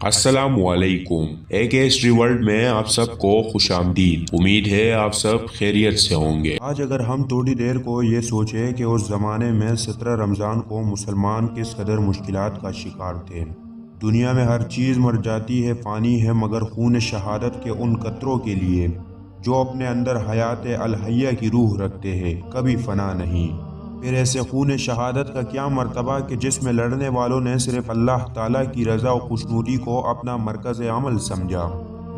السلام علیکم۔ ایک ہسٹری ورلڈ میں آپ سب کو خوش آمدید۔ امید ہے آپ سب خیریت سے ہوں گے۔ آج اگر ہم تھوڑی دیر کو یہ سوچیں کہ اس زمانے میں 17 رمضان کو مسلمان کس قدر مشکلات کا شکار تھے۔ دنیا میں ہر چیز مر جاتی ہے، فانی ہے، مگر خون شہادت کے ان قطروں کے لیے جو اپنے اندر حیات الحیہ کی روح رکھتے ہیں کبھی فنا نہیں۔ پھر ایسے خون شہادت کا کیا مرتبہ کہ جس میں لڑنے والوں نے صرف اللہ تعالیٰ کی رضا و خوشنودی کو اپنا مرکز عمل سمجھا۔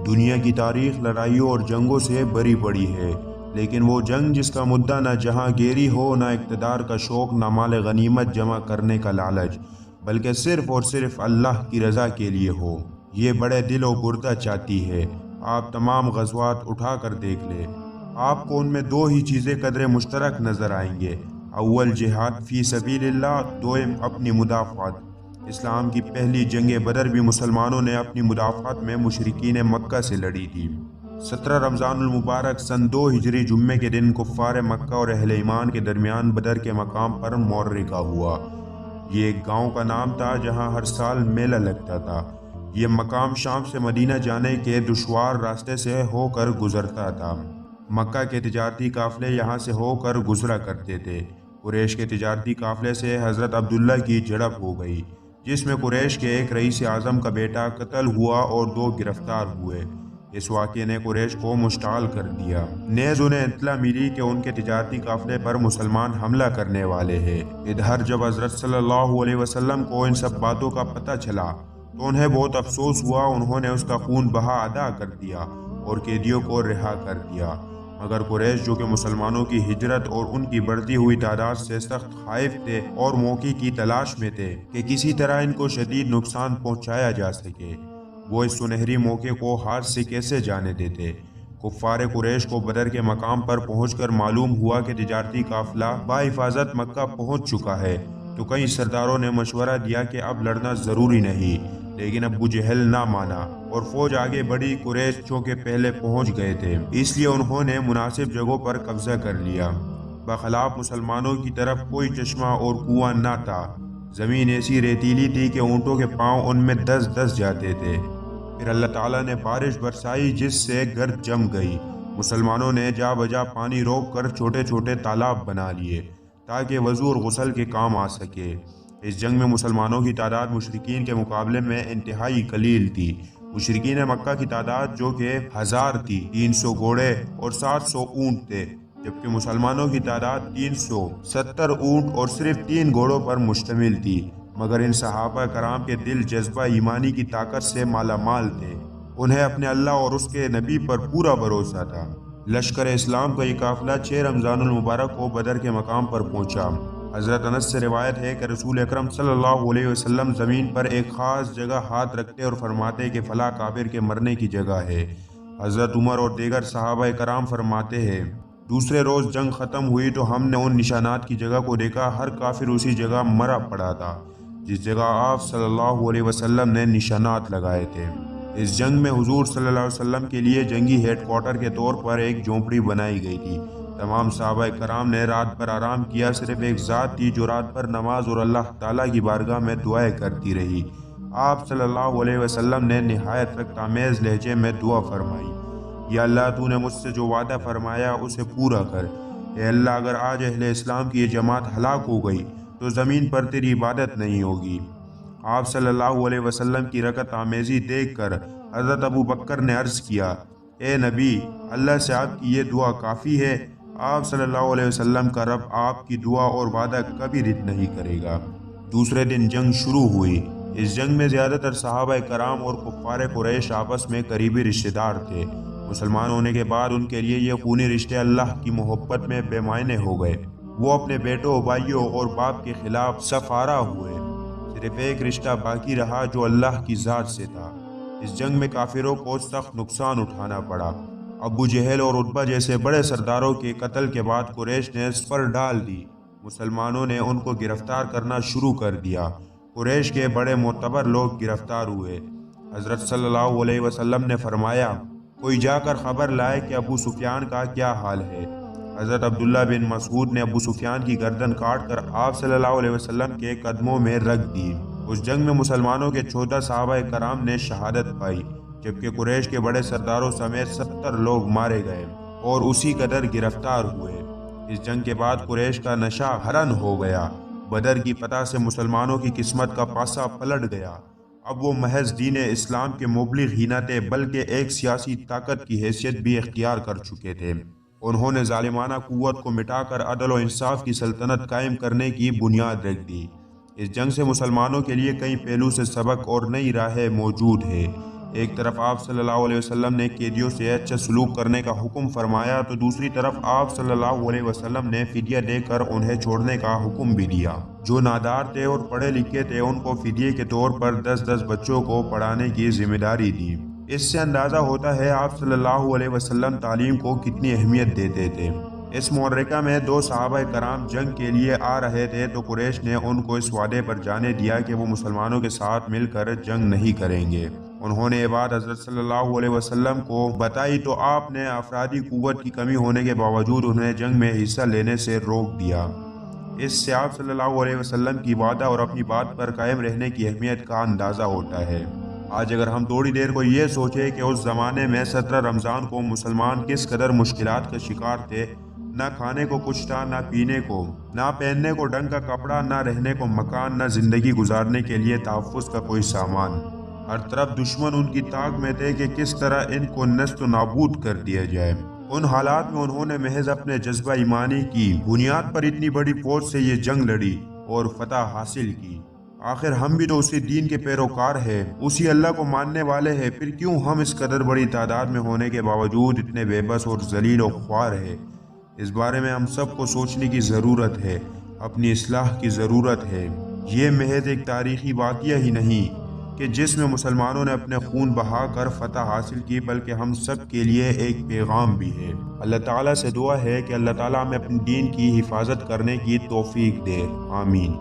دنیا کی تاریخ لڑائیوں اور جنگوں سے بھری پڑی ہے، لیکن وہ جنگ جس کا مدعا نہ جہاں گیری ہو، نہ اقتدار کا شوق، نہ مال غنیمت جمع کرنے کا لالچ، بلکہ صرف اور صرف اللہ کی رضا کے لیے ہو، یہ بڑے دل و گردہ چاہتی ہے۔ آپ تمام غزوات اٹھا کر دیکھ لیں، آپ کو ان میں دو ہی چیزیں قدرے مشترک نظر آئیں گے: اول جہاد فی سبیل اللہ، دوم اپنی مدافعت۔ اسلام کی پہلی جنگ بدر بھی مسلمانوں نے اپنی مدافعت میں مشرکین مکہ سے لڑی تھی۔ 17 رمضان المبارک سن 2 ہجری جمعے کے دن کفار مکہ اور اہل ایمان کے درمیان بدر کے مقام پر معرکہ ہوا۔ یہ ایک گاؤں کا نام تھا جہاں ہر سال میلہ لگتا تھا۔ یہ مقام شام سے مدینہ جانے کے دشوار راستے سے ہو کر گزرتا تھا۔ مکہ کے تجارتی قافلے یہاں سے ہو کر گزرا کرتے تھے۔ قریش کے تجارتی قافلے سے حضرت عبداللہ کی جھڑپ ہو گئی، جس میں قریش کے ایک رئیس اعظم کا بیٹا قتل ہوا اور 2 گرفتار ہوئے۔ اس واقعے نے قریش کو مشتعل کر دیا۔ نیز انہیں اطلاع ملی کہ ان کے تجارتی قافلے پر مسلمان حملہ کرنے والے ہیں۔ ادھر جب حضرت صلی اللہ علیہ وسلم کو ان سب باتوں کا پتہ چلا تو انہیں بہت افسوس ہوا۔ انہوں نے اس کا خون بہا ادا کر دیا اور قیدیوں کو رہا کر دیا، مگر قریش جو کہ مسلمانوں کی ہجرت اور ان کی بڑھتی ہوئی تعداد سے سخت خائف تھے اور موقع کی تلاش میں تھے کہ کسی طرح ان کو شدید نقصان پہنچایا جا سکے، وہ اس سنہری موقع کو ہاتھ سے کیسے جانے دیتے۔ کفار قریش کو بدر کے مقام پر پہنچ کر معلوم ہوا کہ تجارتی قافلہ بحفاظت مکہ پہنچ چکا ہے، تو کئی سرداروں نے مشورہ دیا کہ اب لڑنا ضروری نہیں، لیکن ابو جہل نہ مانا اور فوج آگے بڑھی۔ قریش چونکہ پہلے پہنچ گئے تھے، اس لیے انہوں نے مناسب جگہوں پر قبضہ کر لیا۔ بخلاف مسلمانوں کی طرف کوئی چشمہ اور کنواں نہ تھا۔ زمین ایسی ریتیلی تھی کہ اونٹوں کے پاؤں ان میں دس جاتے تھے۔ پھر اللہ تعالیٰ نے بارش برسائی جس سے گرد جم گئی۔ مسلمانوں نے جا بجا پانی روک کر چھوٹے چھوٹے تالاب بنا لیے تاکہ وضو اور غسل کے کام آ سکے۔ اس جنگ میں مسلمانوں کی تعداد مشرکین کے مقابلے میں انتہائی قلیل تھی۔ مشرکین مکہ کی تعداد جو کہ 1000 تھی، 300 گھوڑے اور 700 اونٹ تھے، جبکہ مسلمانوں کی تعداد 370 اونٹ اور صرف 3 گھوڑوں پر مشتمل تھی، مگر ان صحابہ کرام کے دل جذبہ ایمانی کی طاقت سے مالا مال تھے۔ انہیں اپنے اللہ اور اس کے نبی پر پورا بھروسہ تھا۔ لشکر اسلام کا یہ قافلہ 6 رمضان المبارک کو بدر کے مقام پر پہنچا۔ حضرت انس سے روایت ہے کہ رسول اکرم صلی اللہ علیہ وسلم زمین پر ایک خاص جگہ ہاتھ رکھتے اور فرماتے کہ فلاں کافر کے مرنے کی جگہ ہے۔ حضرت عمر اور دیگر صحابہ کرام فرماتے ہیں دوسرے روز جنگ ختم ہوئی تو ہم نے ان نشانات کی جگہ کو دیکھا، ہر کافر اسی جگہ مرا پڑا تھا جس جگہ آپ صلی اللہ علیہ وسلم نے نشانات لگائے تھے۔ اس جنگ میں حضور صلی اللہ علیہ وسلم کے لیے جنگی ہیڈ کوارٹر کے طور پر ایک جھونپڑی بنائی گئی تھی۔ تمام صحابہ کرام نے رات بھر آرام کیا۔ صرف ایک ذات تھی جو رات بھر نماز اور اللہ تعالیٰ کی بارگاہ میں دعائیں کرتی رہی۔ آپ صلی اللہ علیہ وسلم نے نہایت رقت آمیز لہجے میں دعا فرمائی: یا اللہ، تو نے مجھ سے جو وعدہ فرمایا اسے پورا کر۔ اے اللہ، اگر آج اہل اسلام کی یہ جماعت ہلاک ہو گئی تو زمین پر تیری عبادت نہیں ہوگی۔ آپ صلی اللہ علیہ وسلم کی رقت آمیزی دیکھ کر حضرت ابو بکر نے عرض کیا: اے نبی، اللہ سے آپ کی یہ دعا کافی ہے۔ آپ صلی اللہ علیہ وسلم کا رب آپ کی دعا اور وعدہ کبھی رد نہیں کرے گا۔ دوسرے دن جنگ شروع ہوئی۔ اس جنگ میں زیادہ تر صحابہ کرام اور کفار قریش آپس میں قریبی رشتہ دار تھے۔ مسلمان ہونے کے بعد ان کے لیے یہ خونی رشتے اللہ کی محبت میں بے معنی ہو گئے۔ وہ اپنے بیٹوں، بھائیوں اور باپ کے خلاف صف آرا ہوئے۔ صرف ایک رشتہ باقی رہا جو اللہ کی ذات سے تھا۔ اس جنگ میں کافروں کو سخت نقصان اٹھانا پڑا۔ ابو جہل اور عتبہ جیسے بڑے سرداروں کے قتل کے بعد قریش نے سپر ڈال دی۔ مسلمانوں نے ان کو گرفتار کرنا شروع کر دیا۔ قریش کے بڑے معتبر لوگ گرفتار ہوئے۔ حضرت صلی اللہ علیہ وسلم نے فرمایا: کوئی جا کر خبر لائے کہ ابو سفیان کا کیا حال ہے۔ حضرت عبداللہ بن مسعود نے ابو سفیان کی گردن کاٹ کر آپ صلی اللہ علیہ وسلم کے قدموں میں رکھ دی۔ اس جنگ میں مسلمانوں کے 14 صحابہ کرام نے شہادت پائی، جبکہ قریش کے بڑے سرداروں سمیت 70 لوگ مارے گئے اور اسی قدر گرفتار ہوئے۔ اس جنگ کے بعد قریش کا نشہ حرن ہو گیا۔ بدر کی فتح سے مسلمانوں کی قسمت کا پاسا پلٹ گیا۔ اب وہ محض دین اسلام کے مبلغ ہی نہ تھے بلکہ ایک سیاسی طاقت کی حیثیت بھی اختیار کر چکے تھے۔ انہوں نے ظالمانہ قوت کو مٹا کر عدل و انصاف کی سلطنت قائم کرنے کی بنیاد رکھ دی۔ اس جنگ سے مسلمانوں کے لیے کئی پہلو سے سبق اور نئی راہیں موجود ہیں۔ ایک طرف آپ صلی اللہ علیہ وسلم نے قیدیوں سے اچھا سلوک کرنے کا حکم فرمایا تو دوسری طرف آپ صلی اللہ علیہ وسلم نے فدیہ دے کر انہیں چھوڑنے کا حکم بھی دیا۔ جو نادار تھے اور پڑھے لکھے تھے ان کو فدیے کے طور پر 10 بچوں کو پڑھانے کی ذمہ داری دی۔ اس سے اندازہ ہوتا ہے آپ صلی اللہ علیہ وسلم تعلیم کو کتنی اہمیت دیتے تھے۔ اس معرکہ میں 2 صحابہ کرام جنگ کے لیے آ رہے تھے تو قریش نے ان کو اس وعدے پر جانے دیا کہ وہ مسلمانوں کے ساتھ مل کر جنگ نہیں کریں گے۔ انہوں نے یہ بات حضرت صلی اللہ علیہ وسلم کو بتائی تو آپ نے افرادی قوت کی کمی ہونے کے باوجود انہیں جنگ میں حصہ لینے سے روک دیا۔ اس سے آپ صلی اللہ علیہ وسلم کی وعدہ اور اپنی بات پر قائم رہنے کی اہمیت کا اندازہ ہوتا ہے۔ آج اگر ہم تھوڑی دیر کو یہ سوچیں کہ اس زمانے میں 17 رمضان کو مسلمان کس قدر مشکلات کا شکار تھے، نہ کھانے کو کچھ تھا، نہ پینے کو، نہ پہننے کو ڈھنگ کا کپڑا، نہ رہنے کو مکان، نہ زندگی گزارنے کے لیے تحفظ کا کوئی سامان، ہر طرف دشمن ان کی طاق میں تھے کہ کس طرح ان کو نیست و نابود کر دیا جائے۔ ان حالات میں انہوں نے محض اپنے جذبہ ایمانی کی بنیاد پر اتنی بڑی فوج سے یہ جنگ لڑی اور فتح حاصل کی۔ آخر ہم بھی تو اسی دین کے پیروکار ہیں، اسی اللہ کو ماننے والے ہیں، پھر کیوں ہم اس قدر بڑی تعداد میں ہونے کے باوجود اتنے بے بس اور ذلیل و خوار ہیں؟ اس بارے میں ہم سب کو سوچنے کی ضرورت ہے، اپنی اصلاح کی ضرورت ہے۔ یہ محض ایک تاریخی واقعہ ہی نہیں کہ جس میں مسلمانوں نے اپنے خون بہا کر فتح حاصل کی، بلکہ ہم سب کے لیے ایک پیغام بھی ہے۔ اللہ تعالیٰ سے دعا ہے کہ اللہ تعالیٰ ہمیں اپنے دین کی حفاظت کرنے کی توفیق دے، آمین۔